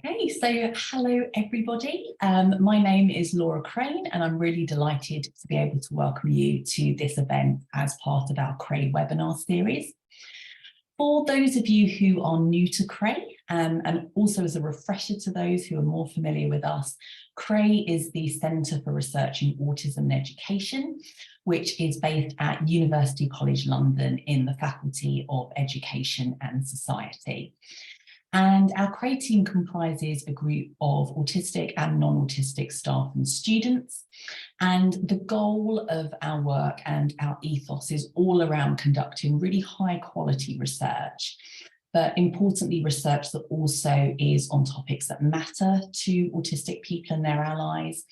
Okay, so hello everybody. My name is Laura Crane and I'm really delighted to be able to welcome you to this event as part of our CRAE webinar series. For those of you who are new to CRAE, and also as a refresher to those who are more familiar with us, CRAE is the Centre for Research in Autism and Education, which is based at University College London in the Faculty of Education and Society. And our CRAE team comprises a group of autistic and non-autistic staff and students. And the goal of our work and our ethos is all around conducting really high quality research, but importantly, research that also is on topics that matter to autistic people and their allies,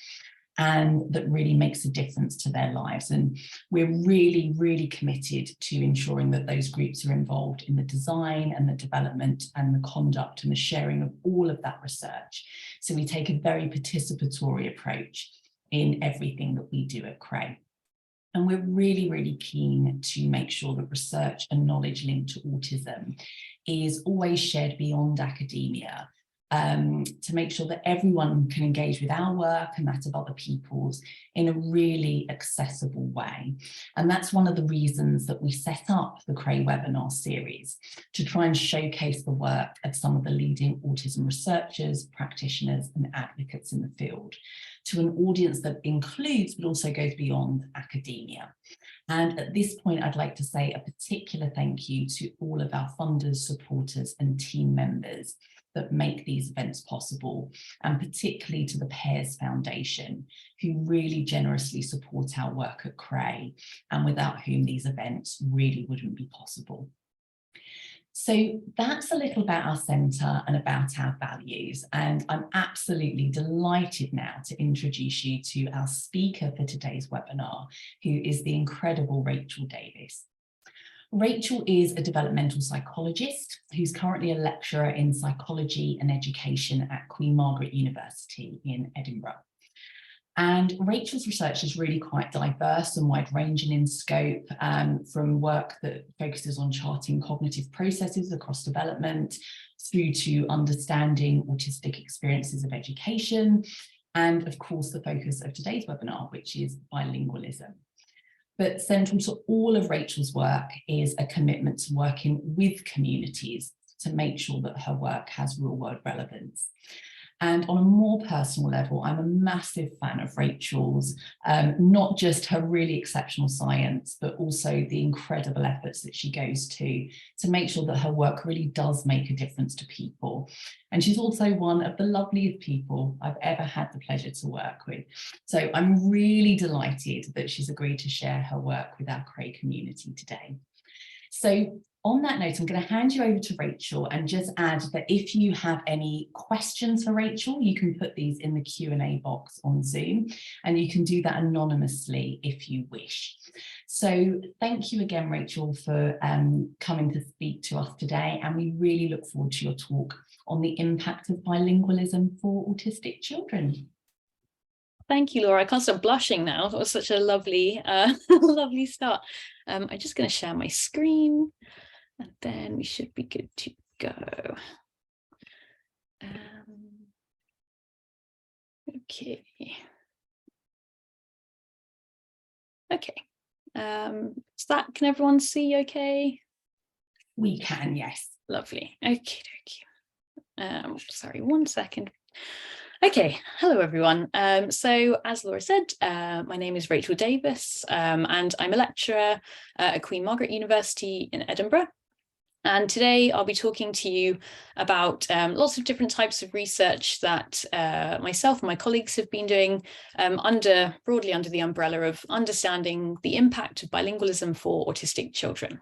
and that really makes a difference to their lives. And we're really, really committed to ensuring that those groups are involved in the design and the development and the conduct and the sharing of all of that research. So we take a very participatory approach in everything that we do at CRAE. And we're really, really keen to make sure that research and knowledge linked to autism is always shared beyond academia, to make sure that everyone can engage with our work and that of other people's in a really accessible way. And that's one of the reasons that we set up the CRAE webinar series, to try and showcase the work of some of the leading autism researchers, practitioners and advocates in the field, to an audience that includes but also goes beyond academia. And at this point, I'd like to say a particular thank you to all of our funders, supporters and team members that make these events possible, and particularly to the Pears Foundation, who really generously support our work at CRAE, and without whom these events really wouldn't be possible. So that's a little about our centre and about our values, and I'm absolutely delighted now to introduce you to our speaker for today's webinar, who is the incredible Rachael Davis. Rachael is a developmental psychologist who's currently a lecturer in psychology and education at Queen Margaret University in Edinburgh. And Rachael's research is really quite diverse and wide-ranging in scope, from work that focuses on charting cognitive processes across development, through to understanding autistic experiences of education, and of course the focus of today's webinar, which is bilingualism. But central to all of Rachael's work is a commitment to working with communities to make sure that her work has real-world relevance. And on a more personal level, I'm a massive fan of Rachael's, not just her really exceptional science, but also the incredible efforts that she goes to make sure that her work really does make a difference to people. And she's also one of the loveliest people I've ever had the pleasure to work with. So I'm really delighted that she's agreed to share her work with our CRAE community today. So on that note, I'm going to hand you over to Rachael and just add that if you have any questions for Rachael, you can put these in the Q&A box on Zoom, and you can do that anonymously if you wish. So thank you again, Rachael, for coming to speak to us today, and we really look forward to your talk on the impact of bilingualism for autistic children. Thank you, Laura. I can't stop blushing now. That was such a lovely, lovely start. I'm just going to share my screen, and then we should be good to go. Okay. Okay. Can everyone see okay? We can, yes. Lovely. Okay. Sorry, 1 second. Okay, hello everyone. So as Laura said, my name is Rachael Davis, and I'm a lecturer at Queen Margaret University in Edinburgh. And today I'll be talking to you about lots of different types of research that myself and my colleagues have been doing broadly under the umbrella of understanding the impact of bilingualism for autistic children.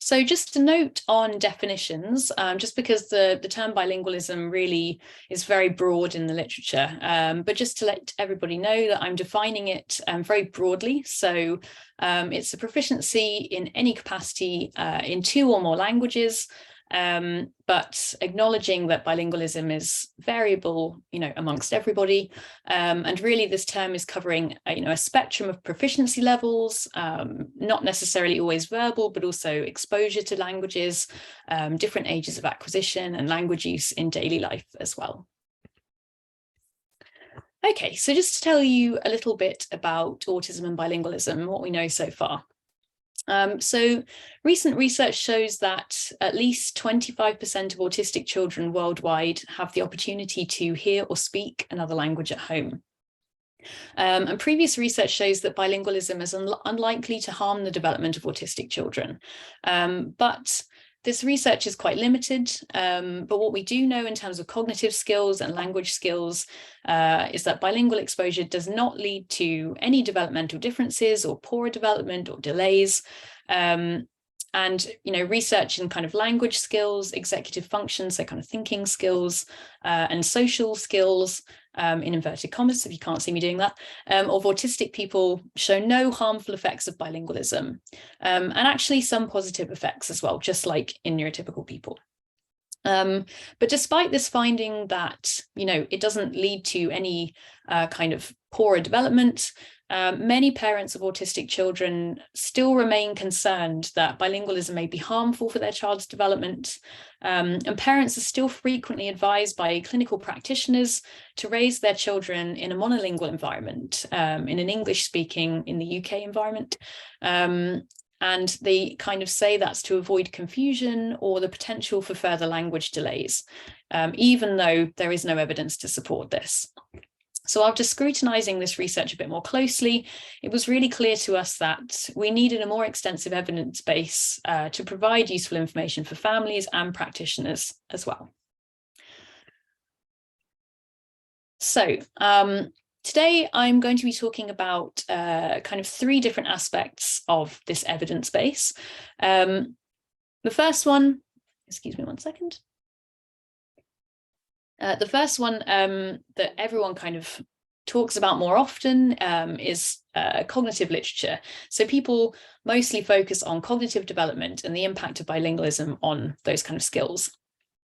So just a note on definitions, just because the term bilingualism really is very broad in the literature, but just to let everybody know that I'm defining it very broadly. So it's a proficiency in any capacity in 2 or more languages, but acknowledging that bilingualism is variable, amongst everybody. And really this term is covering, a spectrum of proficiency levels, not necessarily always verbal, but also exposure to languages, different ages of acquisition and language use in daily life as well. Okay, so just to tell you a little bit about autism and bilingualism, what we know so far. So recent research shows that at least 25% of autistic children worldwide have the opportunity to hear or speak another language at home. And previous research shows that bilingualism is unlikely to harm the development of autistic children. But this research is quite limited, but what we do know in terms of cognitive skills and language skills is that bilingual exposure does not lead to any developmental differences or poorer development or delays. And, research in kind of language skills, executive functions, so kind of thinking skills, and social skills, in inverted commas, if you can't see me doing that, of autistic people show no harmful effects of bilingualism, and actually some positive effects as well, just like in neurotypical people. But despite this finding that, it doesn't lead to any kind of poorer development, many parents of autistic children still remain concerned that bilingualism may be harmful for their child's development. And parents are still frequently advised by clinical practitioners to raise their children in a monolingual environment, in an English-speaking, in the UK environment. And they kind of say that's to avoid confusion or the potential for further language delays, even though there is no evidence to support this. So after scrutinising this research a bit more closely, it was really clear to us that we needed a more extensive evidence base to provide useful information for families and practitioners as well. So today I'm going to be talking about kind of three different aspects of this evidence base. The first one, excuse me one second. The first one that everyone kind of talks about more often is cognitive literature. So people mostly focus on cognitive development and the impact of bilingualism on those kind of skills.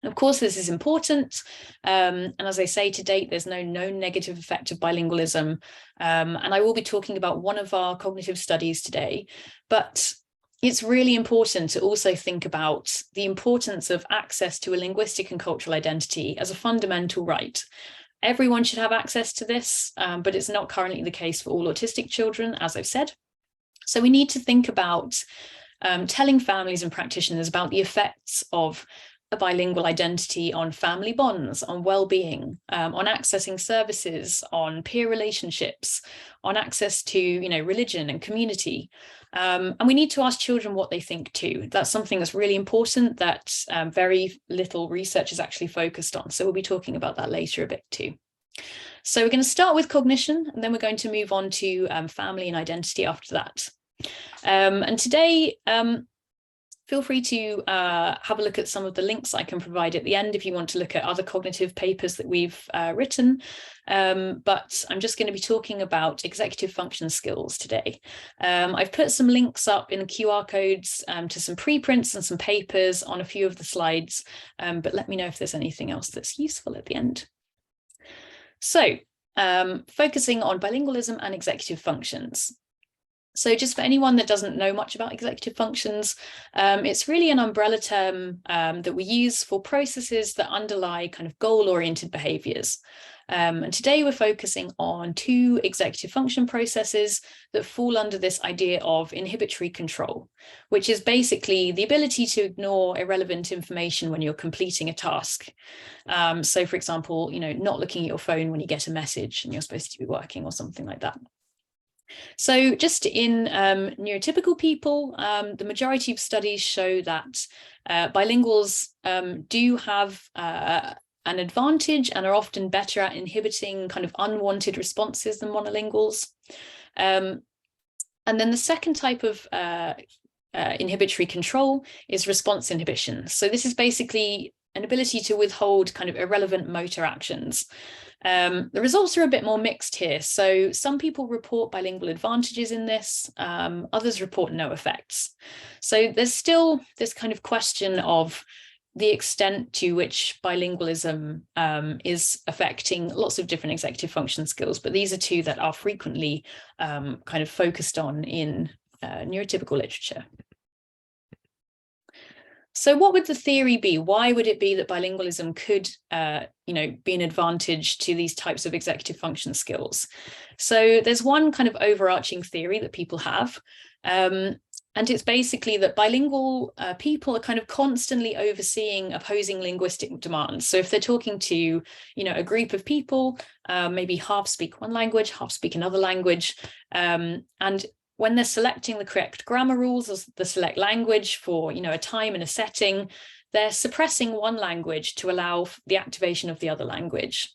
And of course, this is important. And as I say, to date, there's no known negative effect of bilingualism. And I will be talking about one of our cognitive studies today. But it's really important to also think about the importance of access to a linguistic and cultural identity as a fundamental right. Everyone should have access to this, but it's not currently the case for all autistic children, as I've said. So we need to think about telling families and practitioners about the effects of a bilingual identity on family bonds, on well-being, on accessing services, on peer relationships, on access to, religion and community. And we need to ask children what they think too. That's something that's really important that very little research is actually focused on. So we'll be talking about that later a bit too. So we're going to start with cognition, and then we're going to move on to family and identity after that. And today, feel free to have a look at some of the links I can provide at the end if you want to look at other cognitive papers that we've written. But I'm just going to be talking about executive function skills today. I've put some links up in the QR codes to some preprints and some papers on a few of the slides, but let me know if there's anything else that's useful at the end. So focusing on bilingualism and executive functions. So just for anyone that doesn't know much about executive functions, it's really an umbrella term that we use for processes that underlie kind of goal-oriented behaviours. And today we're focusing on two executive function processes that fall under this idea of inhibitory control, which is basically the ability to ignore irrelevant information when you're completing a task. So for example, not looking at your phone when you get a message and you're supposed to be working or something like that. So just in neurotypical people, the majority of studies show that bilinguals do have an advantage and are often better at inhibiting kind of unwanted responses than monolinguals. And then the second type of inhibitory control is response inhibition. So this is basically an ability to withhold kind of irrelevant motor actions. The results are a bit more mixed here. So some people report bilingual advantages in this, others report no effects. So there's still this kind of question of, the extent to which bilingualism is affecting lots of different executive function skills, but these are two that are frequently kind of focused on in neurotypical literature. So what would the theory be? Why would it be that bilingualism could, be an advantage to these types of executive function skills? So there's one kind of overarching theory that people have, and it's basically that bilingual people are kind of constantly overseeing opposing linguistic demands. So if they're talking to, a group of people, maybe half speak one language, half speak another language, and when they're selecting the correct grammar rules or the select language for, a time and a setting, they're suppressing one language to allow the activation of the other language.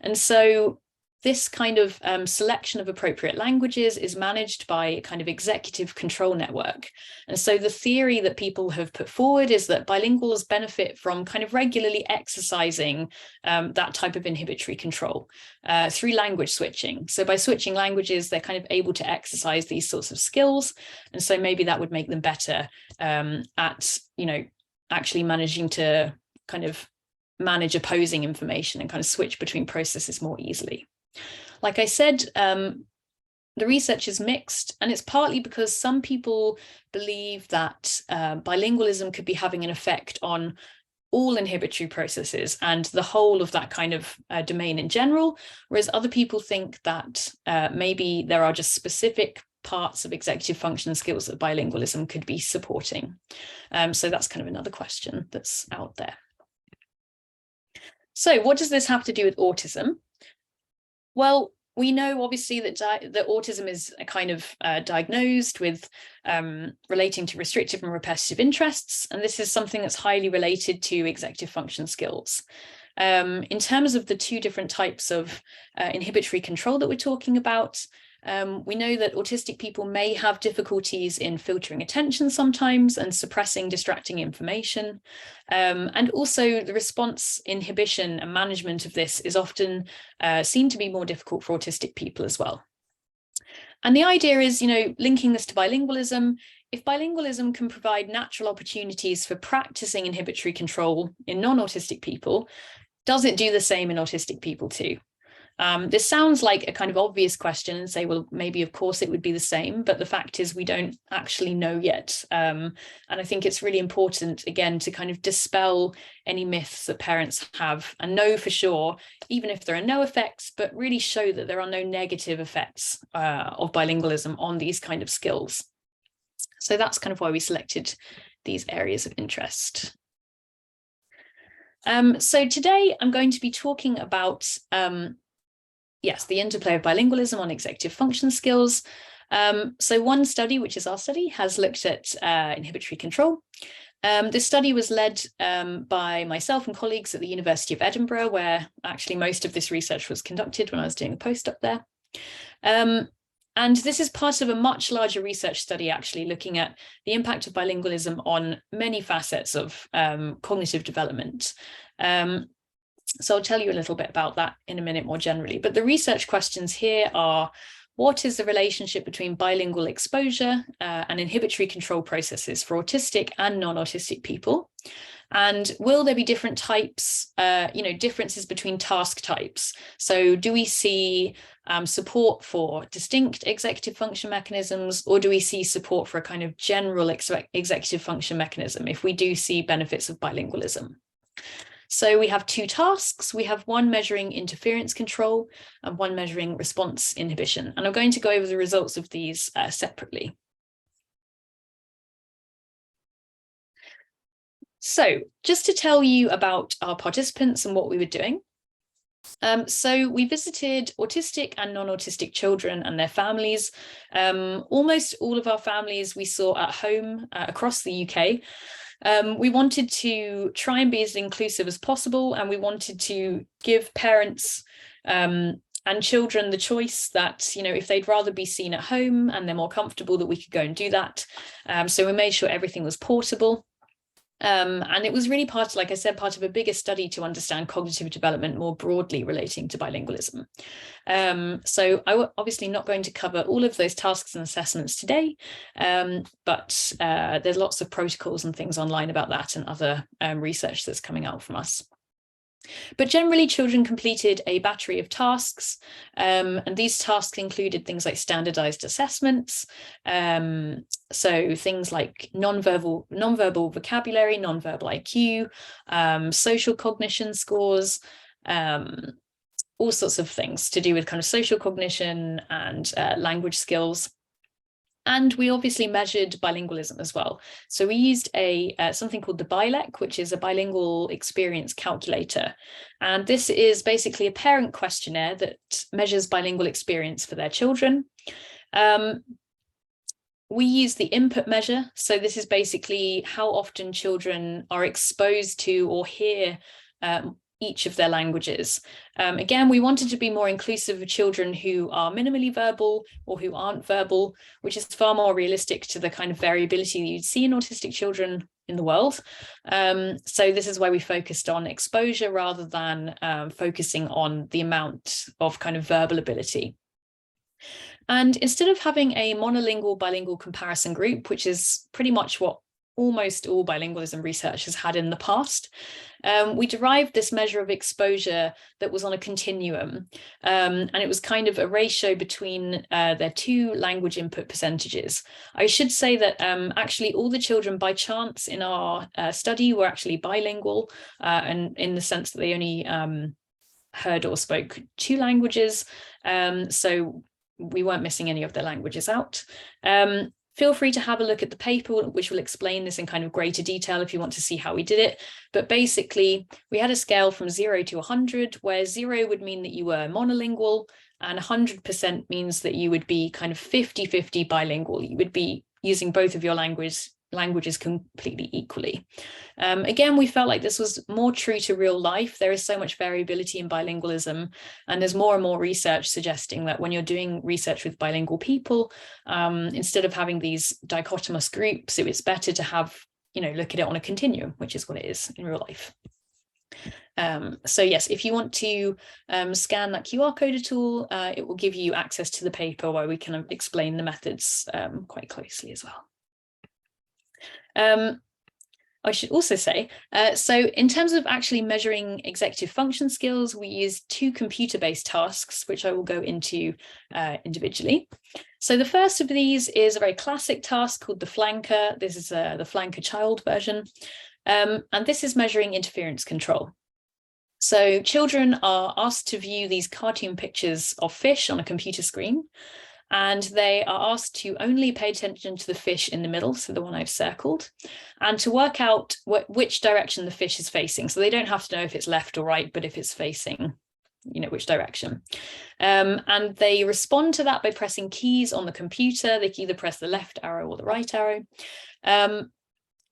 And so this kind of selection of appropriate languages is managed by a kind of executive control network. And so the theory that people have put forward is that bilinguals benefit from kind of regularly exercising that type of inhibitory control through language switching. So by switching languages, they're kind of able to exercise these sorts of skills. And so maybe that would make them better at, actually managing to kind of manage opposing information and kind of switch between processes more easily. Like I said, the research is mixed, and it's partly because some people believe that bilingualism could be having an effect on all inhibitory processes and the whole of that kind of domain in general, whereas other people think that maybe there are just specific parts of executive function skills that bilingualism could be supporting. So that's kind of another question that's out there. So what does this have to do with autism? Well, we know obviously that autism is a kind of diagnosed with relating to restrictive and repetitive interests, and this is something that's highly related to executive function skills. In terms of the two different types of inhibitory control that we're talking about, we know that autistic people may have difficulties in filtering attention sometimes and suppressing distracting information. And also the response inhibition and management of this is often seen to be more difficult for autistic people as well. And the idea is, linking this to bilingualism, if bilingualism can provide natural opportunities for practicing inhibitory control in non-autistic people, does it do the same in autistic people too? This sounds like a kind of obvious question and say, well, maybe of course it would be the same, but the fact is we don't actually know yet. And I think it's really important, again, to kind of dispel any myths that parents have and know for sure, even if there are no effects, but really show that there are no negative effects of bilingualism on these kind of skills. So that's kind of why we selected these areas of interest. So today I'm going to be talking about the interplay of bilingualism on executive function skills. So one study, which is our study, has looked at inhibitory control. This study was led by myself and colleagues at the University of Edinburgh, where actually most of this research was conducted when I was doing a postdoc there. And this is part of a much larger research study, actually looking at the impact of bilingualism on many facets of cognitive development. So I'll tell you a little bit about that in a minute more generally. But the research questions here are, what is the relationship between bilingual exposure and inhibitory control processes for autistic and non-autistic people? And will there be different types, differences between task types? So do we see support for distinct executive function mechanisms, or do we see support for a kind of general executive function mechanism if we do see benefits of bilingualism? So we have two tasks. We have one measuring interference control and one measuring response inhibition. And I'm going to go over the results of these separately. So just to tell you about our participants and what we were doing. So we visited autistic and non-autistic children and their families. Almost all of our families we saw at home across the UK. We wanted to try and be as inclusive as possible, and we wanted to give parents and children the choice that, if they'd rather be seen at home and they're more comfortable, that we could go and do that. So we made sure everything was portable. And it was really part, like I said, part of a bigger study to understand cognitive development more broadly relating to bilingualism. So I'm obviously not going to cover all of those tasks and assessments today, but there's lots of protocols and things online about that and other research that's coming out from us. But generally, children completed a battery of tasks, and these tasks included things like standardized assessments, so things like non-verbal vocabulary, non-verbal IQ, social cognition scores, all sorts of things to do with kind of social cognition and language skills. And we obviously measured bilingualism as well. So we used something called the BILEC, which is a bilingual experience calculator. And this is basically a parent questionnaire that measures bilingual experience for their children. We use the input measure. So this is basically how often children are exposed to or hear each of their languages. Again, we wanted to be more inclusive of children who are minimally verbal or who aren't verbal, which is far more realistic to the kind of variability that you'd see in autistic children in the world. So this is why we focused on exposure rather than focusing on the amount of kind of verbal ability. And instead of having a monolingual bilingual comparison group, which is pretty much what almost all bilingualism research has had in the past, we derived this measure of exposure that was on a continuum, and it was kind of a ratio between their two language input percentages. I should say that actually all the children by chance in our study were actually bilingual, and in the sense that they only heard or spoke two languages, so we weren't missing any of their languages out. Feel free to have a look at the paper, which will explain this in kind of greater detail if you want to see how we did it. But basically, we had a scale from 0 to 100, where 0 would mean that you were monolingual, and 100% means that you would be kind of 50-50 bilingual. You would be using both of your languages completely equally. Again, we felt like this was more true to real life. There is so much variability in bilingualism, and there's more and more research suggesting that when you're doing research with bilingual people, instead of having these dichotomous groups, it's better to have, look at it on a continuum, which is what it is in real life. So yes, if you want to scan that QR code at all, it will give you access to the paper where we can explain the methods quite closely as well. I should also say, so in terms of actually measuring executive function skills, we use two computer-based tasks, which I will go into individually. So the first of these is a very classic task called the flanker. This is the flanker child version, and this is measuring interference control. So children are asked to view these cartoon pictures of fish on a computer screen, and they are asked to only pay attention to the fish in the middle, so the one I've circled, and to work out which direction the fish is facing. So they don't have to know if it's left or right, but if it's facing, which direction. And they respond to that by pressing keys on the computer. They can either press the left arrow or the right arrow.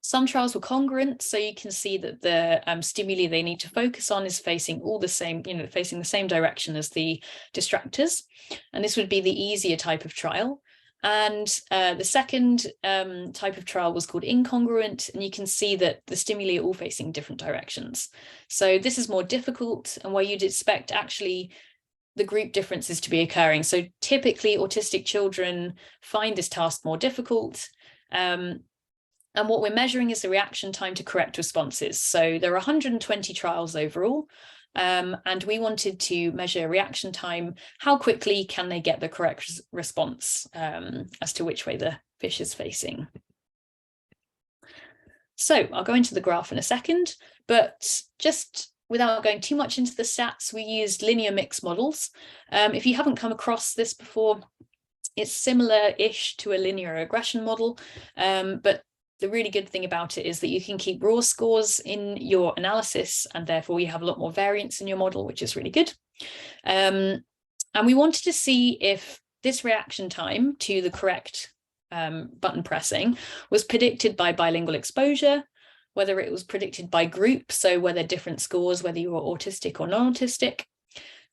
Some trials were congruent, so you can see that the stimuli they need to focus on is facing all the same, facing the same direction as the distractors. And this would be the easier type of trial. And the second type of trial was called incongruent, and you can see that the stimuli are all facing different directions. So this is more difficult, and where you'd expect actually the group differences to be occurring. So typically autistic children find this task more difficult. And what we're measuring is the reaction time to correct responses. So there are 120 trials overall, and we wanted to measure reaction time. How quickly can they get the correct response as to which way the fish is facing? So I'll go into the graph in a second, but just without going too much into the stats, we used linear mix models. If you haven't come across this before, it's similar-ish to a linear regression model, but the really good thing about it is that you can keep raw scores in your analysis, and therefore you have a lot more variance in your model, which is really good. And we wanted to see if this reaction time to the correct button pressing was predicted by bilingual exposure, whether it was predicted by group, so whether different scores, whether you were autistic or non-autistic,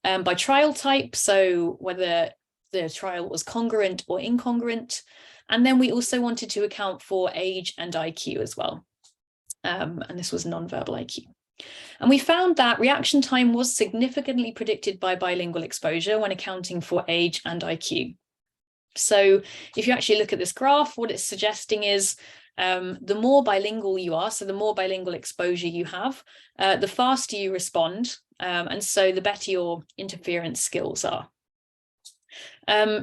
by trial type, so whether the trial was congruent or incongruent. And then we also wanted to account for age and IQ as well. and this was nonverbal IQ. And we found that reaction time was significantly predicted by bilingual exposure when accounting for age and IQ. So if you actually look at this graph, what it's suggesting is the more bilingual you are, so the more bilingual exposure you have, the faster you respond, and so the better your interference skills are.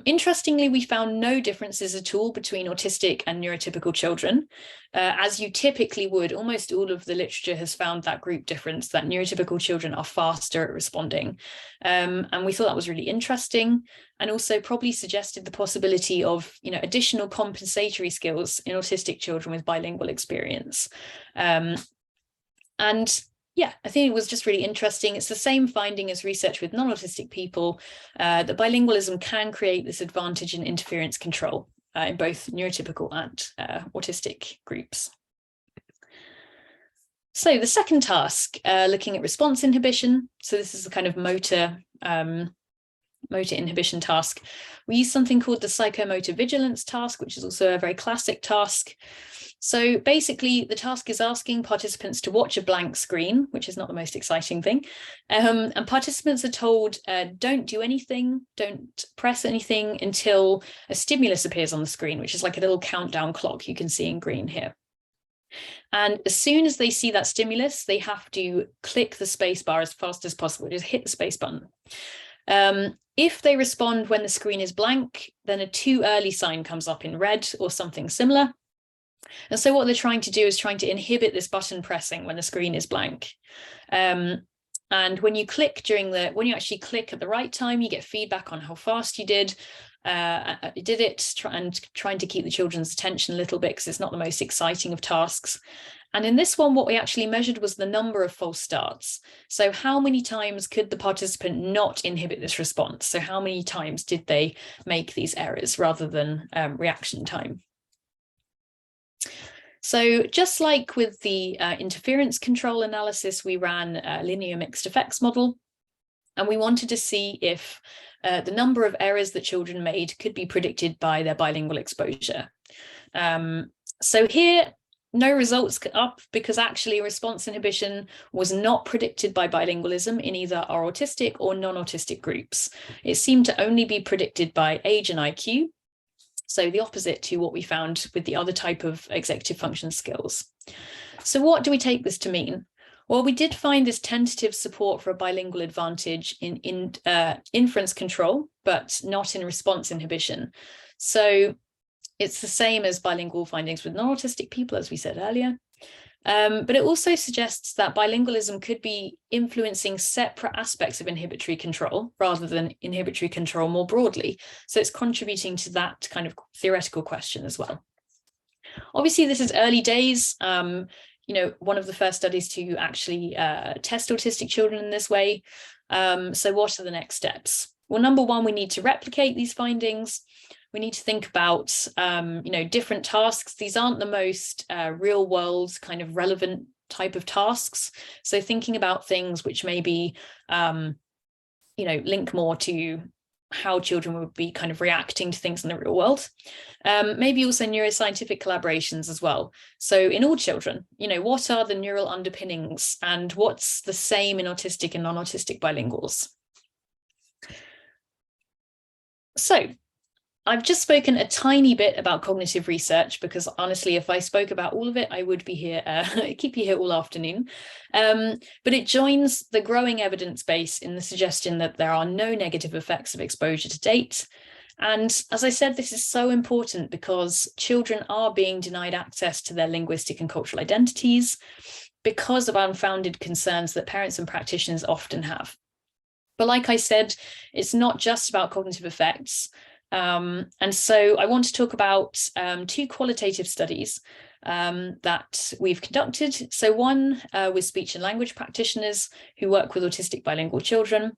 Interestingly, we found no differences at all between autistic and neurotypical children. As you typically would, almost all of the literature has found that group difference, that neurotypical children are faster at responding. And we thought that was really interesting, and also probably suggested the possibility of, additional compensatory skills in autistic children with bilingual experience. And yeah, I think it was just really interesting. It's the same finding as research with non-autistic people, that bilingualism can create this advantage in interference control in both neurotypical and autistic groups. So the second task, looking at response inhibition. So this is the kind of motor inhibition task. We use something called the psychomotor vigilance task, which is also a very classic task. So basically, the task is asking participants to watch a blank screen, which is not the most exciting thing. And participants are told, don't do anything, don't press anything until a stimulus appears on the screen, which is like a little countdown clock you can see in green here. And as soon as they see that stimulus, they have to click the space bar as fast as possible, just hit the space button. If they respond when the screen is blank, then a too early sign comes up in red or something similar. And so what they're trying to do is trying to inhibit this button pressing when the screen is blank. And when you when you actually click at the right time, you get feedback on how fast you did it, and trying to keep the children's attention a little bit, because it's not the most exciting of tasks. And in this one, what we actually measured was the number of false starts. So how many times could the participant not inhibit this response? So how many times did they make these errors rather than reaction time? So just like with the interference control analysis, we ran a linear mixed effects model, and we wanted to see if the number of errors that children made could be predicted by their bilingual exposure. So here, no results up, because actually response inhibition was not predicted by bilingualism in either our autistic or non-autistic groups. It seemed to only be predicted by age and IQ. So the opposite to what we found with the other type of executive function skills. So what do we take this to mean? Well, we did find this tentative support for a bilingual advantage in inference control, but not in response inhibition. So it's the same as bilingual findings with non-autistic people, as we said earlier. But it also suggests that bilingualism could be influencing separate aspects of inhibitory control rather than inhibitory control more broadly. So it's contributing to that kind of theoretical question as well. Obviously, this is early days. One of the first studies to actually test autistic children in this way. So what are the next steps? Well, number one, we need to replicate these findings. We need to think about, different tasks. These aren't the most real world kind of relevant type of tasks. So thinking about things which maybe, link more to how children would be kind of reacting to things in the real world. Maybe also neuroscientific collaborations as well. So in all children, what are the neural underpinnings and what's the same in autistic and non-autistic bilinguals? So I've just spoken a tiny bit about cognitive research, because honestly, if I spoke about all of it, I would be here, keep you here all afternoon. But it joins the growing evidence base in the suggestion that there are no negative effects of exposure to date. And as I said, this is so important because children are being denied access to their linguistic and cultural identities because of unfounded concerns that parents and practitioners often have. But like I said, it's not just about cognitive effects. And so I want to talk about two qualitative studies that we've conducted. So one with speech and language practitioners who work with autistic bilingual children,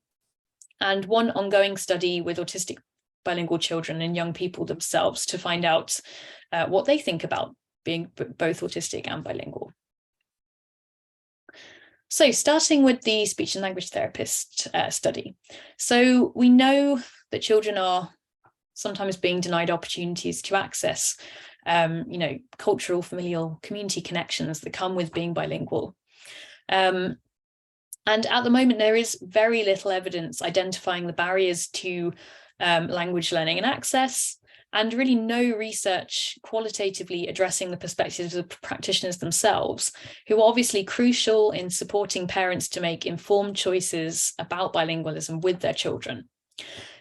and one ongoing study with autistic bilingual children and young people themselves to find out what they think about being both autistic and bilingual. So starting with the speech and language therapist study. So we know that children are sometimes being denied opportunities to access cultural, familial, community connections that come with being bilingual. And at the moment, there is very little evidence identifying the barriers to language learning and access, and really no research qualitatively addressing the perspectives of practitioners themselves, who are obviously crucial in supporting parents to make informed choices about bilingualism with their children.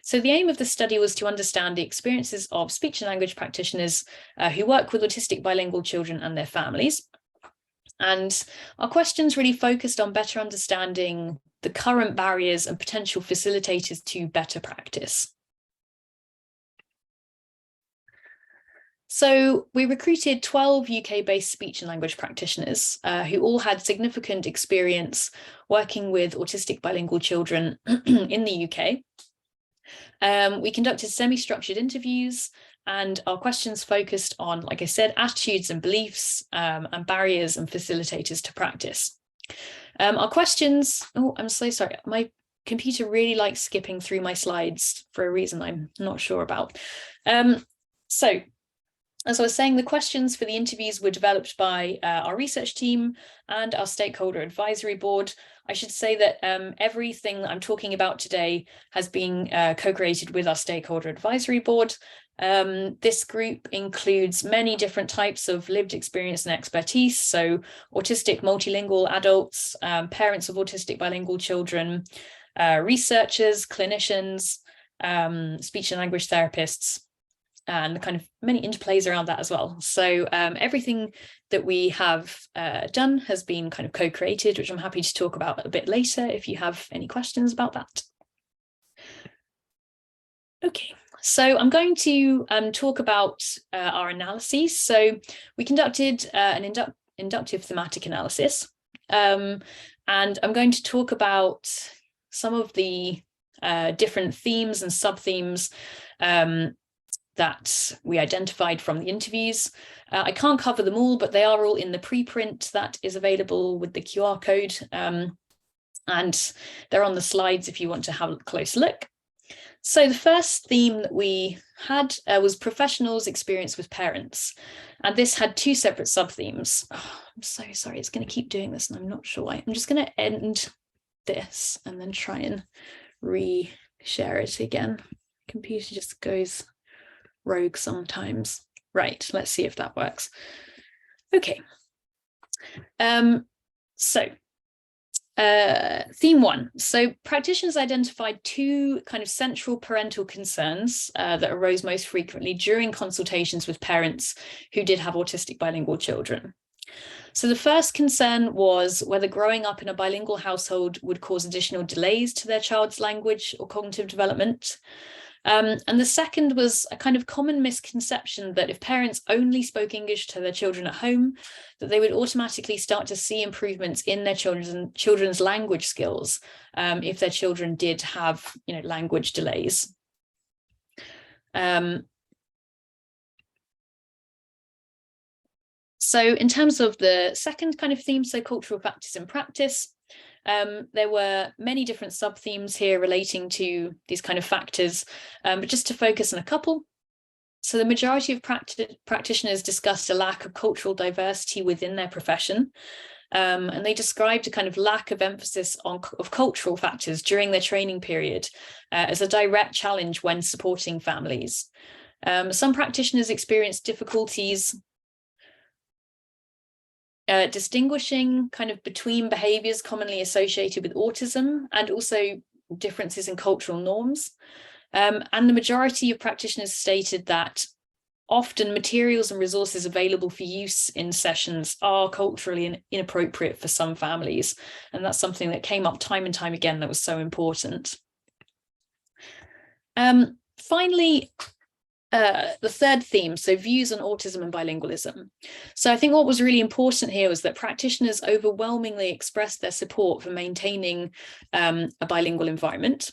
So the aim of the study was to understand the experiences of speech and language practitioners who work with autistic bilingual children and their families. And our questions really focused on better understanding the current barriers and potential facilitators to better practice. So we recruited 12 UK-based speech and language practitioners who all had significant experience working with autistic bilingual children in the UK. We conducted semi-structured interviews, and our questions focused on, like I said, attitudes and beliefs and barriers and facilitators to practice. Our questions, oh, I'm so sorry, my computer really likes skipping through my slides for a reason I'm not sure about. So, as I was saying, the questions for the interviews were developed by our research team and our stakeholder advisory board. I should say that everything that I'm talking about today has been co-created with our stakeholder advisory board. This group includes many different types of lived experience and expertise, so autistic multilingual adults, parents of autistic bilingual children, researchers, clinicians, speech and language therapists, and kind of many interplays around that as well. So everything that we have done has been kind of co-created, which I'm happy to talk about a bit later if you have any questions about that. Okay, so I'm going to talk about our analyses. So we conducted an inductive thematic analysis, and I'm going to talk about some of the different themes and sub-themes that we identified from the interviews. I can't cover them all, but they are all in the preprint that is available with the QR code. And they're on the slides if you want to have a close look. So the first theme that we had was professionals' experience with parents. And this had two separate sub-themes. Oh, I'm so sorry, it's going to keep doing this and I'm not sure why. I'm just going to end this and then try and re-share it again. Computer just goes rogue sometimes. Right, let's see if that works. Okay. Theme one. So practitioners identified two kind of central parental concerns that arose most frequently during consultations with parents who did have autistic bilingual children. So the first concern was whether growing up in a bilingual household would cause additional delays to their child's language or cognitive development. And the second was a kind of common misconception that if parents only spoke English to their children at home, that they would automatically start to see improvements in their children's language skills if their children did have, language delays. So in terms of the second kind of theme, so cultural factors in practice, there were many different sub-themes here relating to these kind of factors, but just to focus on a couple. So the majority of practitioners discussed a lack of cultural diversity within their profession, and they described a kind of lack of emphasis of cultural factors during their training period as a direct challenge when supporting families. Some practitioners experienced difficulties distinguishing kind of between behaviours commonly associated with autism and also differences in cultural norms. And the majority of practitioners stated that often materials and resources available for use in sessions are culturally inappropriate for some families. And that's something that came up time and time again that was so important. Finally, the third theme, so views on autism and bilingualism. So I think what was really important here was that practitioners overwhelmingly expressed their support for maintaining a bilingual environment.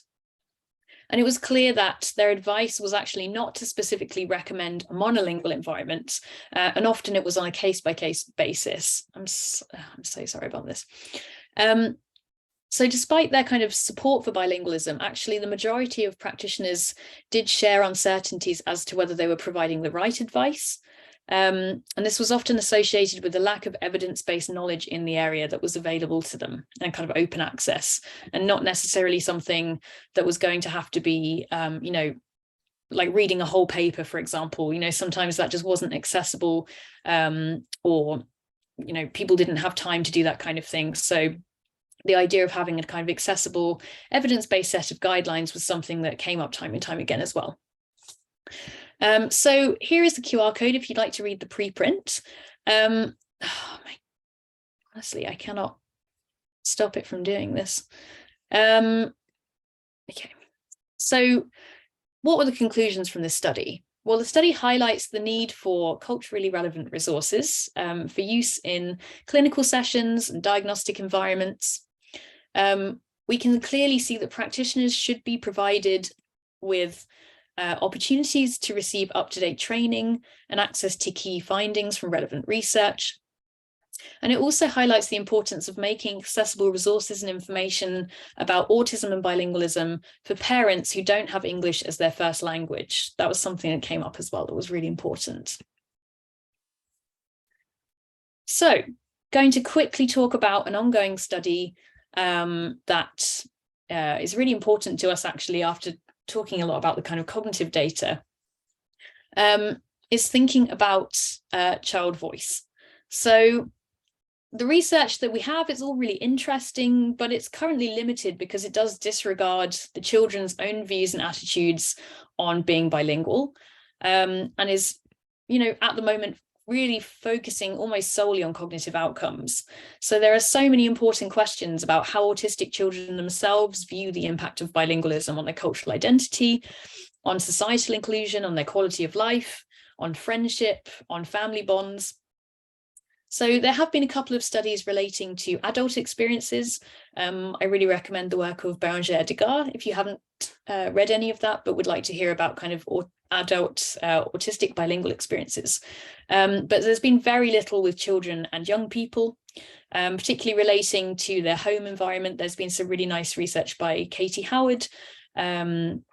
And it was clear that their advice was actually not to specifically recommend a monolingual environment, and often it was on a case-by-case basis. I'm so sorry about this. So despite their kind of support for bilingualism, actually the majority of practitioners did share uncertainties as to whether they were providing the right advice. And this was often associated with a lack of evidence-based knowledge in the area that was available to them, and kind of open access, and not necessarily something that was going to have to be, you know, like reading a whole paper, for example. You know, sometimes that just wasn't accessible, or, you know, people didn't have time to do that kind of thing. So the idea of having a kind of accessible, evidence-based set of guidelines was something that came up time and time again as well. So here is the QR code if you'd like to read the preprint. Honestly, I cannot stop it from doing this. Okay, so what were the conclusions from this study? Well, the study highlights the need for culturally relevant resources for use in clinical sessions and diagnostic environments. We can clearly see that practitioners should be provided with opportunities to receive up-to-date training and access to key findings from relevant research. And it also highlights the importance of making accessible resources and information about autism and bilingualism for parents who don't have English as their first language. That was something that came up as well that was really important. So, going to quickly talk about an ongoing study that is really important to us, actually, after talking a lot about the kind of cognitive data, is thinking about child voice. So the research that we have is all really interesting, but it's currently limited because it does disregard the children's own views and attitudes on being bilingual, and is, you know, at the moment really focusing almost solely on cognitive outcomes. So there are so many important questions about how autistic children themselves view the impact of bilingualism on their cultural identity, on societal inclusion, on their quality of life, on friendship, on family bonds. So there have been a couple of studies relating to adult experiences. I really recommend the work of Bérengère Degas if you haven't read any of that, but would like to hear about kind of adult autistic bilingual experiences. But there's been very little with children and young people, particularly relating to their home environment. There's been some really nice research by Katie Howard and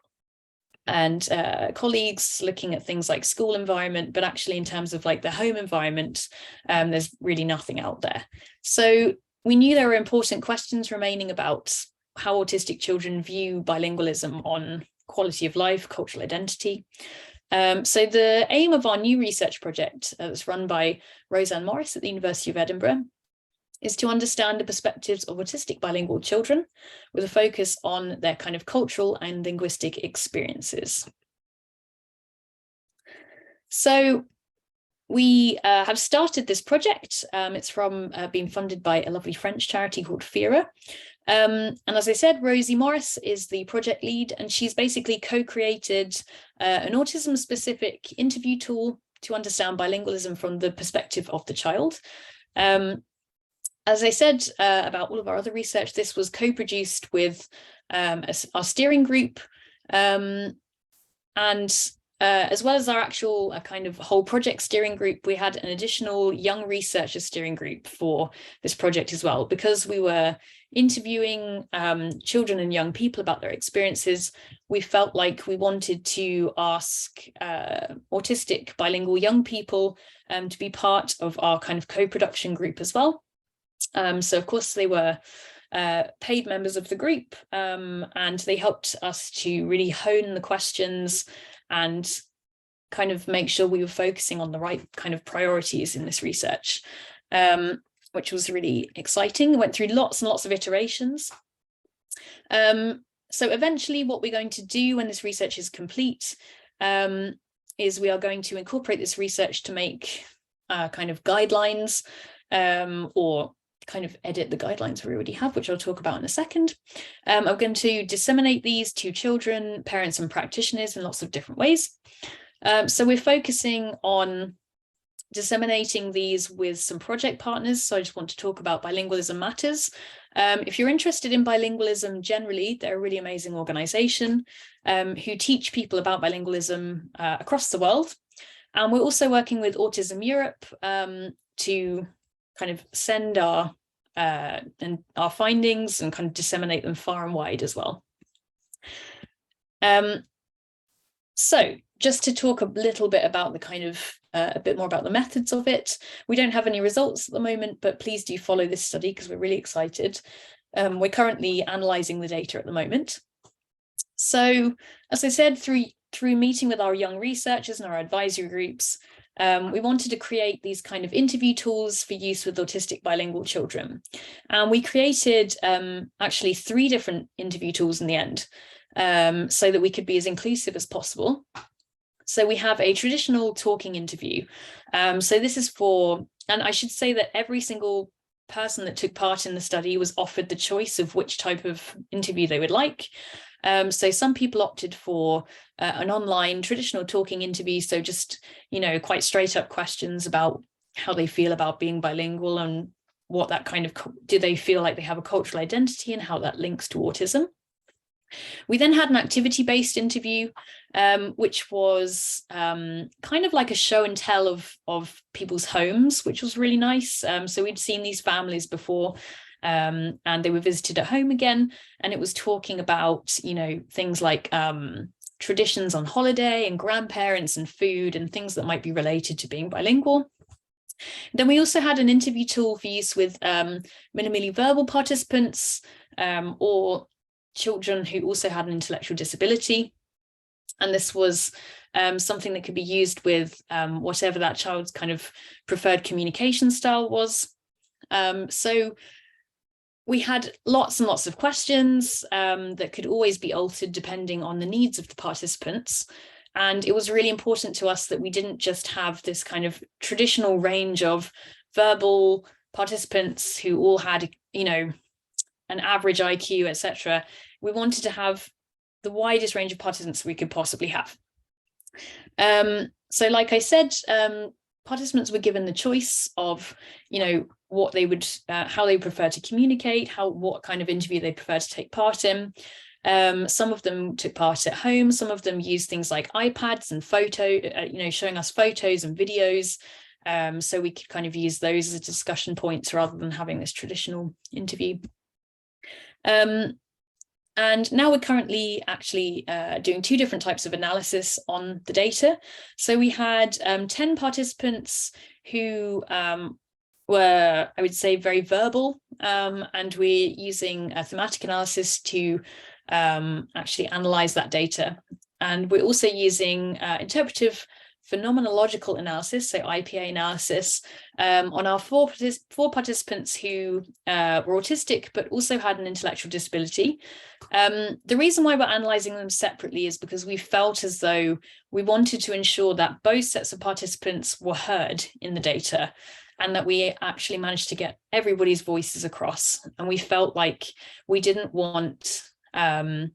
colleagues looking at things like school environment, but actually in terms of like the home environment, there's really nothing out there. So we knew there were important questions remaining about how autistic children view bilingualism on quality of life, cultural identity. So the aim of our new research project that's run by Roseanne Morris at the University of Edinburgh is to understand the perspectives of autistic bilingual children with a focus on their kind of cultural and linguistic experiences. So we have started this project. It's from being funded by a lovely French charity called FIRA. And as I said, Rosie Morris is the project lead, and she's basically co-created an autism-specific interview tool to understand bilingualism from the perspective of the child. As I said about all of our other research, this was co-produced with our steering group, and as well as our actual kind of whole project steering group, we had an additional young researcher steering group for this project as well, because we were interviewing children and young people about their experiences. We felt like we wanted to ask autistic bilingual young people to be part of our kind of co-production group as well. So of course they were paid members of the group, and they helped us to really hone the questions and kind of make sure we were focusing on the right kind of priorities in this research, which was really exciting. It went through lots and lots of iterations. So eventually what we're going to do when this research is complete is we are going to incorporate this research to make kind of guidelines, or kind of edit the guidelines we already have, which I'll talk about in a second. I'm going to disseminate these to children, parents and practitioners in lots of different ways. So we're focusing on disseminating these with some project partners. So I just want to talk about Bilingualism Matters. If you're interested in bilingualism generally, they're a really amazing organization who teach people about bilingualism across the world. And we're also working with Autism Europe to kind of send our findings and kind of disseminate them far and wide as well. So just to talk a little bit about the kind of a bit more about the methods of it. We don't have any results at the moment, but please do follow this study because we're really excited. We're currently analysing the data at the moment. So, as I said, through meeting with our young researchers and our advisory groups, we wanted to create these kind of interview tools for use with autistic bilingual children. And we created actually 3 different interview tools in the end, so that we could be as inclusive as possible. So we have a traditional talking interview. So this is for, and I should say that every single person that took part in the study was offered the choice of which type of interview they would like. So some people opted for an online traditional talking interview. So just, quite straight up questions about how they feel about being bilingual and what that kind of, do they feel like they have a cultural identity and how that links to autism. We then had an activity-based interview, which was kind of like a show and tell of people's homes, which was really nice. So we'd seen these families before, and they were visited at home again, and it was talking about, things like traditions on holiday and grandparents and food and things that might be related to being bilingual. Then we also had an interview tool for use with minimally verbal participants or children who also had an intellectual disability. And this was something that could be used with whatever that child's kind of preferred communication style was. So we had lots and lots of questions that could always be altered depending on the needs of the participants. And it was really important to us that we didn't just have this kind of traditional range of verbal participants who all had, an average IQ, etc. We wanted to have the widest range of participants we could possibly have. So like I said, participants were given the choice of, what they would, how they prefer to communicate, what kind of interview they prefer to take part in. Some of them took part at home, some of them used things like iPads and showing us photos and videos. So we could kind of use those as discussion points rather than having this traditional interview. And now we're currently actually doing 2 different types of analysis on the data. So we had 10 participants who were, I would say, very verbal, and we're using a thematic analysis to actually analyze that data. And we're also using interpretive phenomenological analysis, so IPA analysis, on our four participants who were autistic but also had an intellectual disability. The reason why we're analysing them separately is because we felt as though we wanted to ensure that both sets of participants were heard in the data and that we actually managed to get everybody's voices across. And we felt like we didn't want we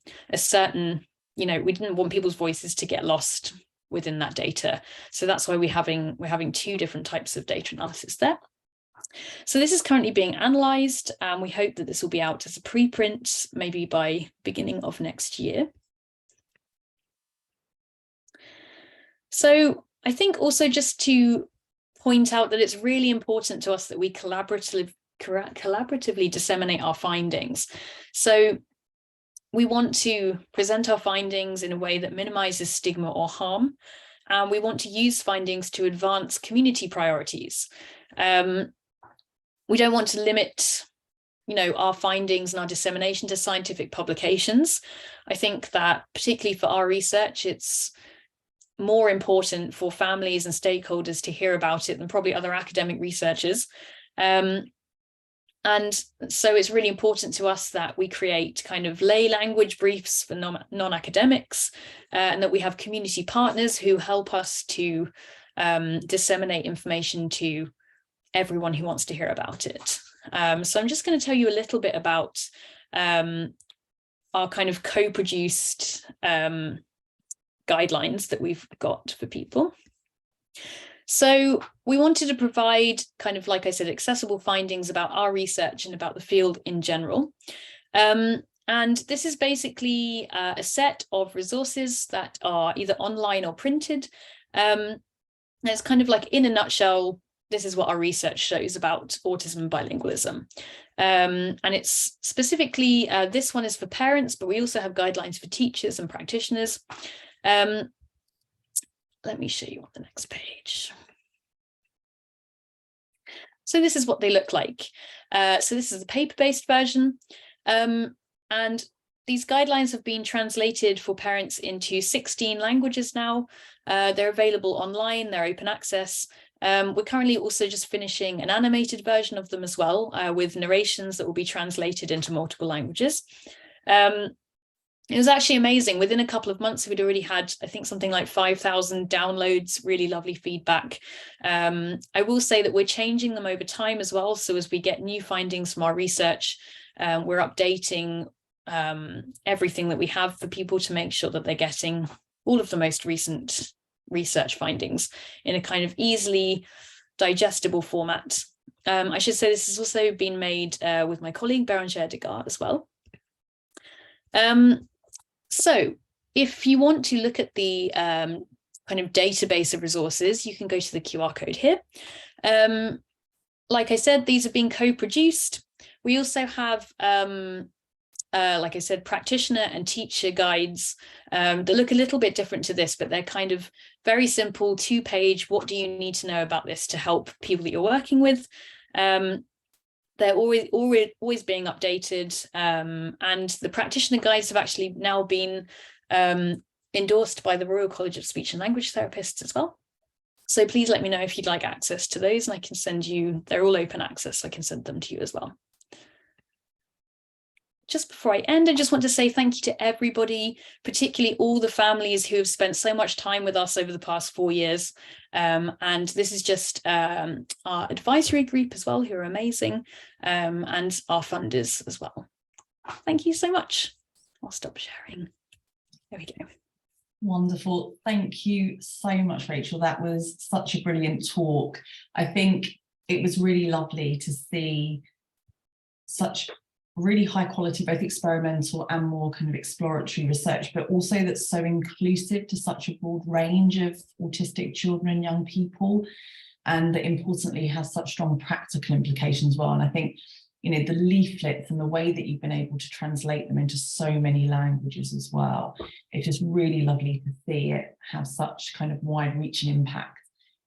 didn't want people's voices to get lost within that data. So that's why we're having 2 different types of data analysis there. So this is currently being analysed, and we hope that this will be out as a preprint maybe by beginning of next year. So I think also just to point out that it's really important to us that we collaboratively disseminate our findings. So we want to present our findings in a way that minimizes stigma or harm, and we want to use findings to advance community priorities. We don't want to limit, our findings and our dissemination to scientific publications. I think that particularly for our research, it's more important for families and stakeholders to hear about it than probably other academic researchers. And so it's really important to us that we create kind of lay language briefs for non-academics, and that we have community partners who help us to disseminate information to everyone who wants to hear about it. So I'm just going to tell you a little bit about our kind of co-produced guidelines that we've got for people. So we wanted to provide kind of, like I said, accessible findings about our research and about the field in general. And this is basically a set of resources that are either online or printed. It's kind of like, in a nutshell, this is what our research shows about autism and bilingualism. And it's specifically, this one is for parents, but we also have guidelines for teachers and practitioners. Let me show you on the next page. So this is what they look like. So this is a paper-based version. And these guidelines have been translated for parents into 16 languages now. They're available online, they're open access. We're currently also just finishing an animated version of them as well, with narrations that will be translated into multiple languages. It was actually amazing. Within a couple of months, we'd already had, I think, something like 5,000 downloads, really lovely feedback. I will say that we're changing them over time as well. So as we get new findings from our research, we're updating everything that we have for people to make sure that they're getting all of the most recent research findings in a kind of easily digestible format. I should say this has also been made with my colleague Bérangère Degas as well. So if you want to look at the kind of database of resources, you can go to the QR code here. Like I said, these have been co-produced. We also have, like I said, practitioner and teacher guides that look a little bit different to this, but they're kind of very simple, 2-page, what do you need to know about this to help people that you're working with. They're always being updated, and the practitioner guides have actually now been endorsed by the Royal College of Speech and Language Therapists as well. So please let me know if you'd like access to those, and I can send you, they're all open access, so I can send them to you as well. Just before I end, I just want to say thank you to everybody, particularly all the families who have spent so much time with us over the past 4 years. And this is just our advisory group as well, who are amazing, and our funders as well. Thank you so much. I'll stop sharing. There we go. Wonderful. Thank you so much, Rachel. That was such a brilliant talk. I think it was really lovely to see such really high quality, both experimental and more kind of exploratory research, but also that's so inclusive to such a broad range of autistic children and young people, and that importantly has such strong practical implications as well. And I think, you know, the leaflets and the way that you've been able to translate them into so many languages as well, it's just really lovely to see it have such kind of wide-reaching impact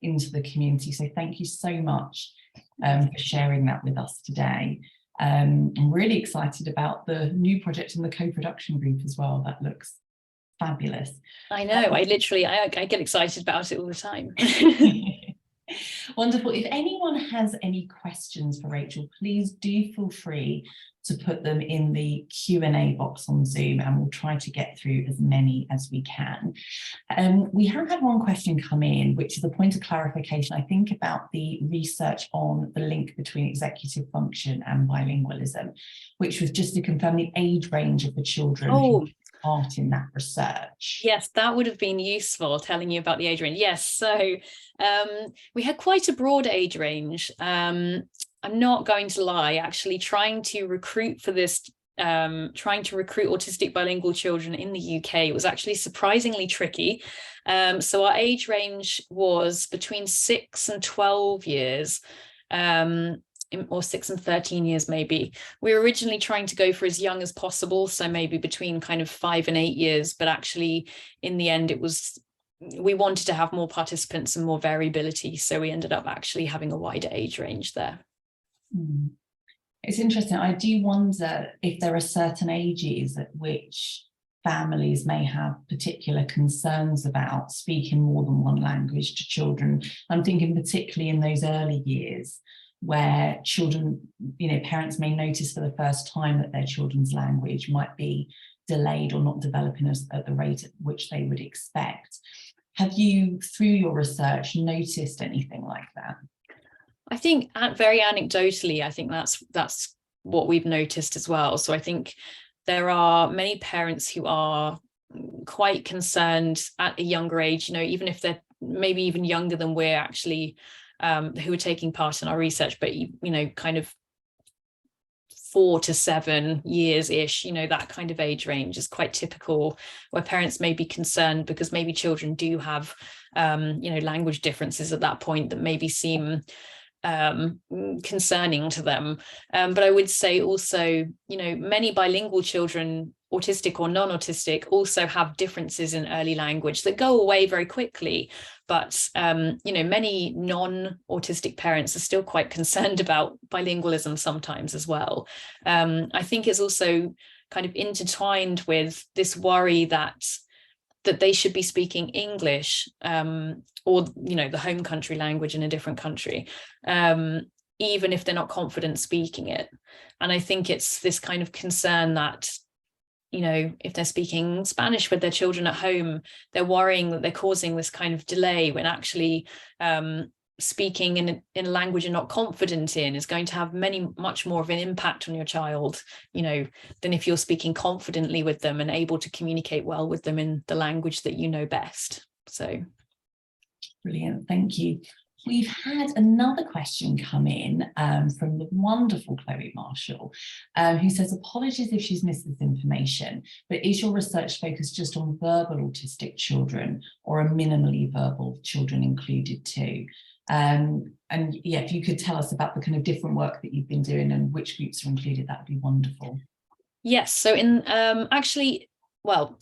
into the community. So thank you so much for sharing that with us today. I'm really excited about the new project in the co-production group as well. That looks fabulous. I know, I get excited about it all the time. Wonderful. If anyone has any questions for Rachel, please do feel free to put them in the Q&A box on Zoom, and we'll try to get through as many as we can. We have had one question come in, which is a point of clarification, I think, about the research on the link between executive function and bilingualism, which was just to confirm the age range of the children who took part in that research. Yes, that would have been useful, telling you about the age range. Yes, so we had quite a broad age range. I'm not going to lie, actually trying to recruit for this, trying to recruit autistic bilingual children in the UK was actually surprisingly tricky. So our age range was between 6 and 12 years, or 6 and 13 years maybe. We were originally trying to go for as young as possible, so maybe between kind of 5 and 8 years, but actually in the end we wanted to have more participants and more variability, so we ended up actually having a wider age range there. It's interesting. I do wonder if there are certain ages at which families may have particular concerns about speaking more than one language to children. I'm thinking particularly in those early years where children, you know, parents may notice for the first time that their children's language might be delayed or not developing at the rate at which they would expect. Have you, through your research, noticed anything like that? I think very anecdotally, I think that's what we've noticed as well. So I think there are many parents who are quite concerned at a younger age, you know, even if they're maybe even younger than we're actually, who are taking part in our research, but, you know, kind of 4 to 7 years-ish, you know, that kind of age range is quite typical, where parents may be concerned because maybe children do have, you know, language differences at that point that maybe seem concerning to them. But I would say also, you know, many bilingual children autistic or non-autistic also have differences in early language that go away very quickly. But, you know, many non-autistic parents are still quite concerned about bilingualism sometimes as well. I think it's also kind of intertwined with this worry that they should be speaking English, or, you know, the home country language in a different country, even if they're not confident speaking it. And I think it's this kind of concern that, you know, if they're speaking Spanish with their children at home, they're worrying that they're causing this kind of delay, when actually speaking in a language you're not confident in is going to have much more of an impact on your child, you know, than if you're speaking confidently with them and able to communicate well with them in the language that you know best. So brilliant, thank you. We've had another question come in from the wonderful Chloe Marshall, who says, apologies if she's missed this information, but is your research focused just on verbal autistic children, or are minimally verbal children included too? And yeah, if you could tell us about the kind of different work that you've been doing and which groups are included, that would be wonderful. Yes, so in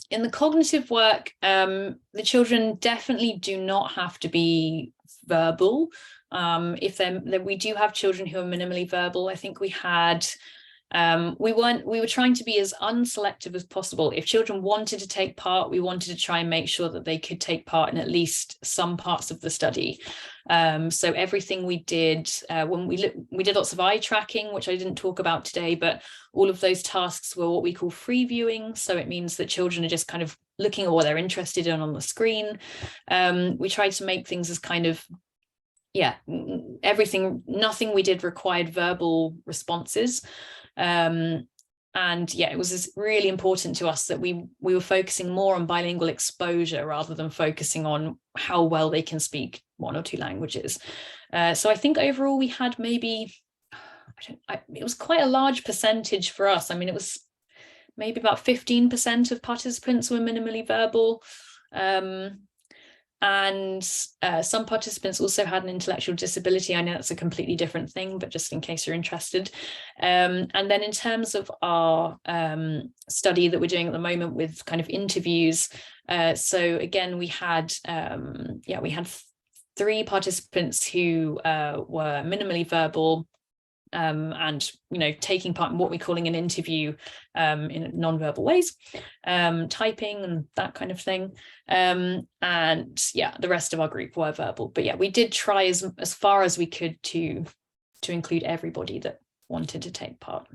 in the cognitive work, the children definitely do not have to be verbal. We do have children who are minimally verbal. I think we had we were trying to be as unselective as possible. If children wanted to take part, we wanted to try and make sure that they could take part in at least some parts of the study. So everything we did, when we did lots of eye tracking, which I didn't talk about today, but all of those tasks were what we call free viewing. So it means that children are just kind of looking at what they're interested in on the screen. We tried to make things as kind of, nothing we did required verbal responses. And it was really important to us that we were focusing more on bilingual exposure rather than focusing on how well they can speak one or two languages. So I think overall we had maybe, it was quite a large percentage for us. I mean, it was maybe about 15% of participants were minimally verbal. And some participants also had an intellectual disability. I know that's a completely different thing, but just in case you're interested. And then in terms of our study that we're doing at the moment with kind of interviews, so again, we had 3 participants who were minimally verbal, and, you know, taking part in what we're calling an interview in non-verbal ways, typing and that kind of thing. And the rest of our group were verbal. But we did try as far as we could to include everybody that wanted to take part.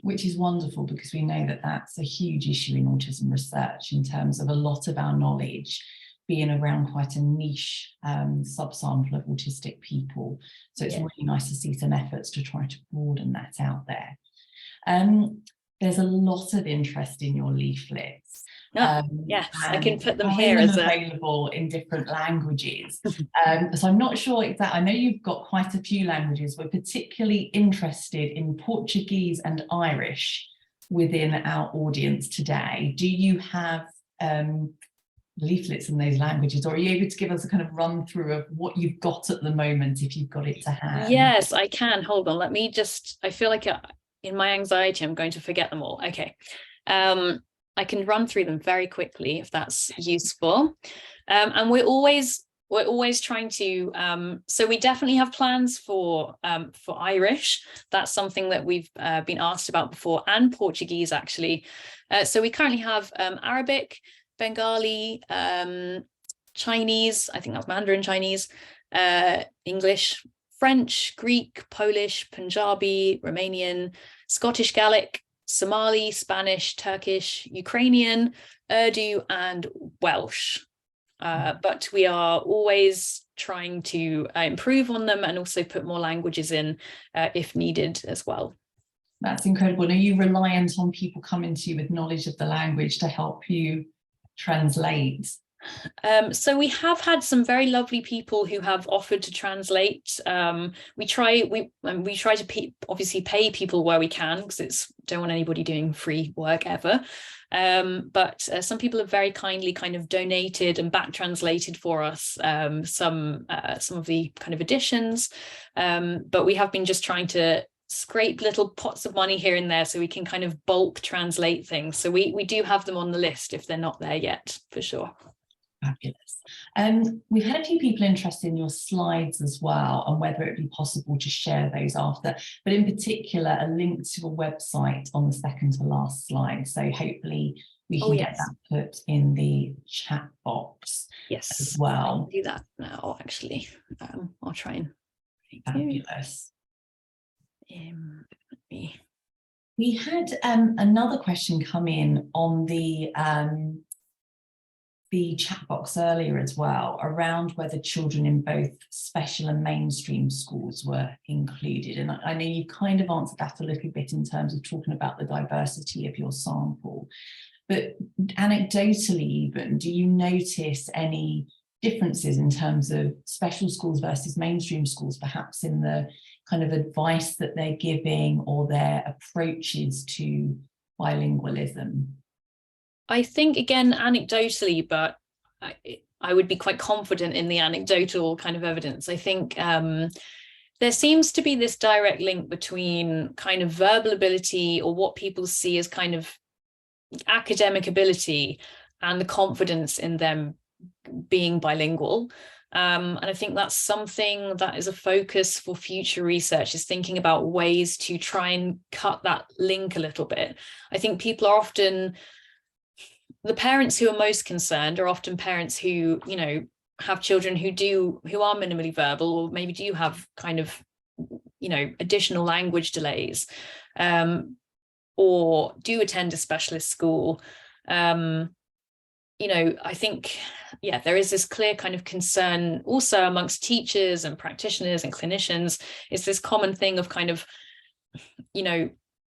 Which is wonderful, because we know that that's a huge issue in autism research, in terms of a lot of our knowledge being around quite a niche subsample of autistic people. So it's really nice to see some efforts to try to broaden that out there. There's a lot of interest in your leaflets. Yes, I can put them here as available in different languages. So I'm not sure exactly. I know you've got quite a few languages. We're particularly interested in Portuguese and Irish within our audience today. Do you have leaflets in those languages, or are you able to give us a kind of run through of what you've got at the moment, if you've got it to hand? Yes, I can. Hold on, let me just, I feel like in my anxiety I'm going to forget them all. Okay, I can run through them very quickly if that's useful. And we're always trying to, so we definitely have plans for Irish. That's something that we've been asked about before, and Portuguese actually. So we currently have Arabic, Bengali, Chinese, I think that's Mandarin Chinese, English, French, Greek, Polish, Punjabi, Romanian, Scottish Gaelic, Somali, Spanish, Turkish, Ukrainian, Urdu, and Welsh. But we are always trying to improve on them, and also put more languages in if needed as well. That's incredible. And are you reliant on people coming to you with knowledge of the language to help you translate? So we have had some very lovely people who have offered to translate. We try to obviously pay people where we can, because don't want anybody doing free work ever. But some people have very kindly kind of donated and back translated for us some of the kind of editions. But we have been just trying to scrape little pots of money here and there so we can kind of bulk translate things. So we do have them on the list if they're not there yet, for sure. Fabulous. We've had a few people interested in your slides as well, and whether it'd be possible to share those after, but in particular a link to a website on the second to last slide. So hopefully we can get that put in the chat box as well. I'll do that now, actually. I'll try and. Fabulous. We had another question come in on the chat box earlier as well, around whether children in both special and mainstream schools were included. And I know you kind of answered that a little bit in terms of talking about the diversity of your sample. But anecdotally even, do you notice any differences in terms of special schools versus mainstream schools, perhaps in the kind of advice that they're giving or their approaches to bilingualism? I think, again, anecdotally, but I would be quite confident in the anecdotal kind of evidence. I think there seems to be this direct link between kind of verbal ability, or what people see as kind of academic ability, and the confidence in them being bilingual. And I think that's something that is a focus for future research, is thinking about ways to try and cut that link a little bit. I think people are often, the parents who are most concerned are often parents who, you know, have children who are minimally verbal, or maybe do have kind of, you know, additional language delays, or do attend a specialist school. You know, I think, yeah, there is this clear kind of concern also amongst teachers and practitioners and clinicians. It's this common thing of kind of, you know,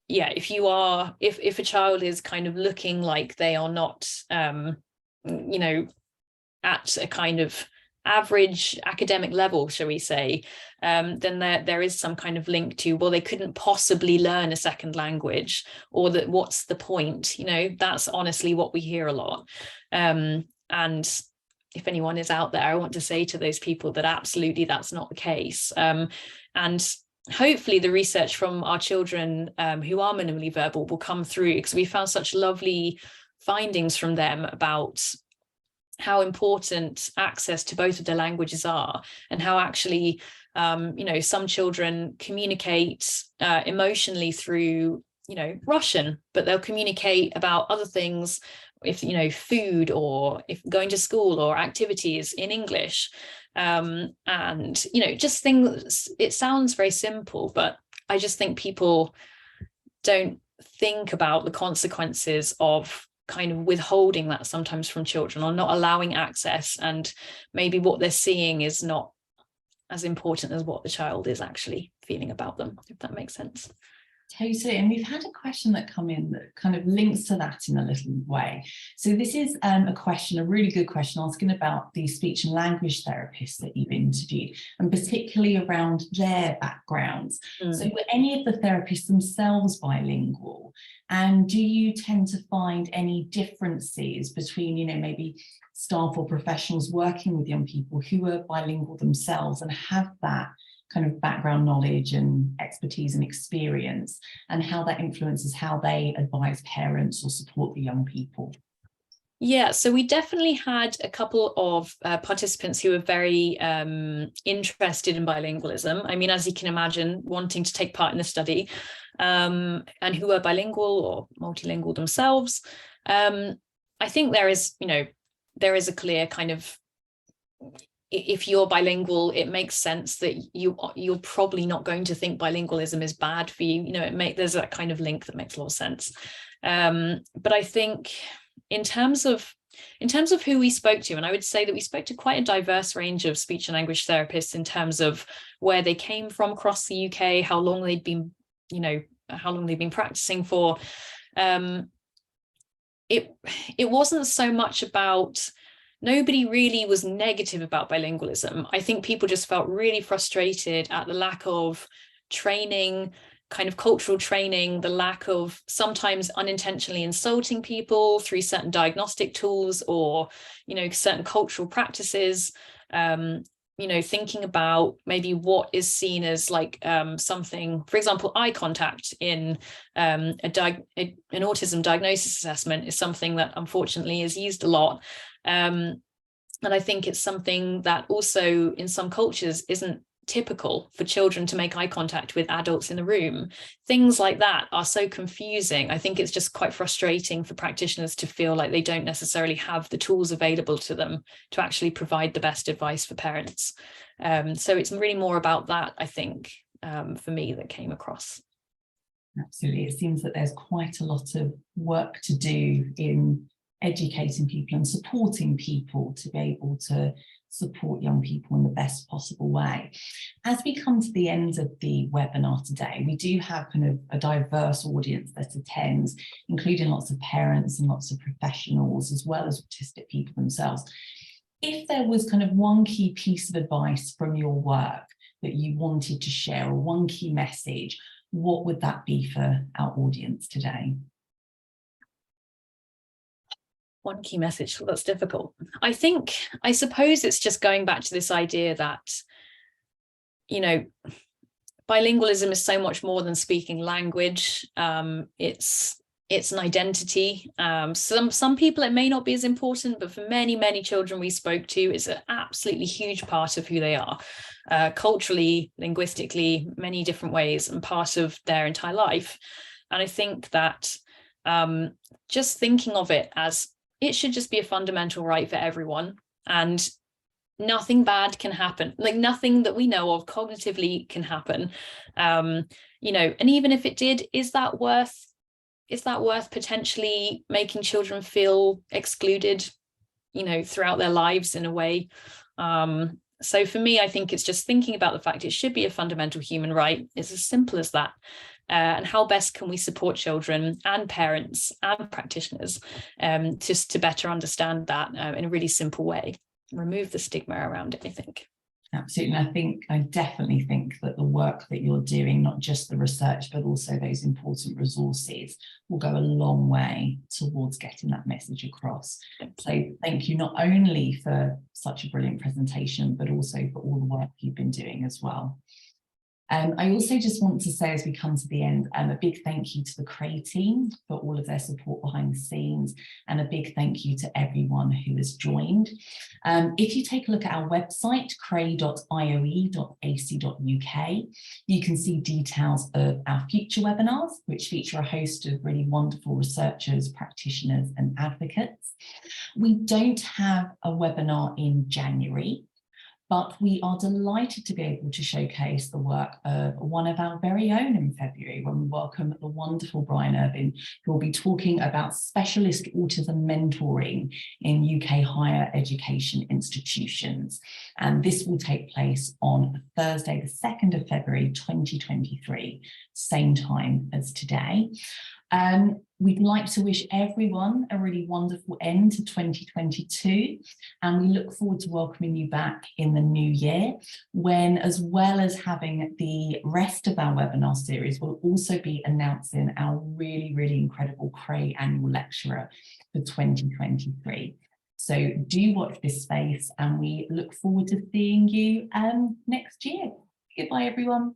yeah, if a child is kind of looking like they are not, you know, at a kind of average academic level, shall we say, then there is some kind of link to, well, they couldn't possibly learn a second language, or that what's the point? You know, that's honestly what we hear a lot. And if anyone is out there, I want to say to those people that absolutely that's not the case. And hopefully the research from our children who are minimally verbal will come through, because we found such lovely findings from them about how important access to both of their languages are, and how actually, you know, some children communicate emotionally through, you know, Russian, but they'll communicate about other things, if, you know, food, or if going to school or activities, in English. And, you know, just things, it sounds very simple, but I just think people don't think about the consequences of kind of withholding that sometimes from children, or not allowing access, and maybe what they're seeing is not as important as what the child is actually feeling about them, if that makes sense. Totally. And we've had a question that come in that kind of links to that in a little way. So this is a question, a really good question, asking about the speech and language therapists that you've interviewed, and particularly around their backgrounds. So were any of the therapists themselves bilingual? And do you tend to find any differences between, you know, maybe staff or professionals working with young people who are bilingual themselves and have that kind of background knowledge and expertise and experience, and how that influences how they advise parents or support the young people? Yeah, so we definitely had a couple of participants who were very interested in bilingualism. I mean, as you can imagine, wanting to take part in the study, and who were bilingual or multilingual themselves. I think there is, you know, there is a clear kind of, if you're bilingual, it makes sense that you're probably not going to think bilingualism is bad for you. You know, there's that kind of link that makes a lot of sense. But I think in terms of who we spoke to, and I would say that we spoke to quite a diverse range of speech and language therapists in terms of where they came from across the UK, how long they'd been, you know, how long they'd been practicing for. It wasn't so much about, nobody really was negative about bilingualism. I think people just felt really frustrated at the lack of training, kind of cultural training, the lack of sometimes unintentionally insulting people through certain diagnostic tools, or, you know, certain cultural practices. You thinking about maybe what is seen as like something, for example, eye contact in an autism diagnosis assessment is something that unfortunately is used a lot. And I think it's something that also in some cultures isn't typical for children to make eye contact with adults in the room. Things like that are so confusing. I think it's just quite frustrating for practitioners to feel like they don't necessarily have the tools available to them to actually provide the best advice for parents. So it's really more about that, I think, for me, that came across. Absolutely. It seems that there's quite a lot of work to do in educating people and supporting people to be able to support young people in the best possible way. As we come to the end of the webinar today, we do have kind of a diverse audience that attends, including lots of parents and lots of professionals, as well as autistic people themselves. If there was kind of one key piece of advice from your work that you wanted to share, or one key message, what would that be for our audience today? One key message, well, that's difficult. I suppose it's just going back to this idea that, bilingualism is so much more than speaking language. It's an identity. Some people it may not be as important, but for many, many children we spoke to, it's an absolutely huge part of who they are, culturally, linguistically, many different ways, and part of their entire life. And I think that just thinking of it as it should just be a fundamental right for everyone, and nothing bad can happen, like nothing that we know of cognitively can happen. And even if it did, is that worth potentially making children feel excluded, throughout their lives in a way? So for me, I think it's just thinking about the fact it should be a fundamental human right. It's as simple as that. And how best can we support children and parents and practitioners just to better understand that in a really simple way, remove the stigma around it, I think. Absolutely. And I definitely think that the work that you're doing, not just the research, but also those important resources, will go a long way towards getting that message across. So thank you not only for such a brilliant presentation, but also for all the work you've been doing as well. I also just want to say, as we come to the end, a big thank you to the CRAE team for all of their support behind the scenes, and a big thank you to everyone who has joined. If you take a look at our website, crae.ioe.ac.uk, you can see details of our future webinars, which feature a host of really wonderful researchers, practitioners and advocates. We don't have a webinar in January, but we are delighted to be able to showcase the work of one of our very own in February, when we welcome the wonderful Brian Irvin, who will be talking about specialist autism mentoring in UK higher education institutions. And this will take place on Thursday, the 2nd of February, 2023, same time as today. We'd like to wish everyone a really wonderful end to 2022, and we look forward to welcoming you back in the new year, when, as well as having the rest of our webinar series, we'll also be announcing our really, really incredible CRAE annual lecturer for 2023. So do watch this space, and we look forward to seeing you next year. Goodbye, everyone.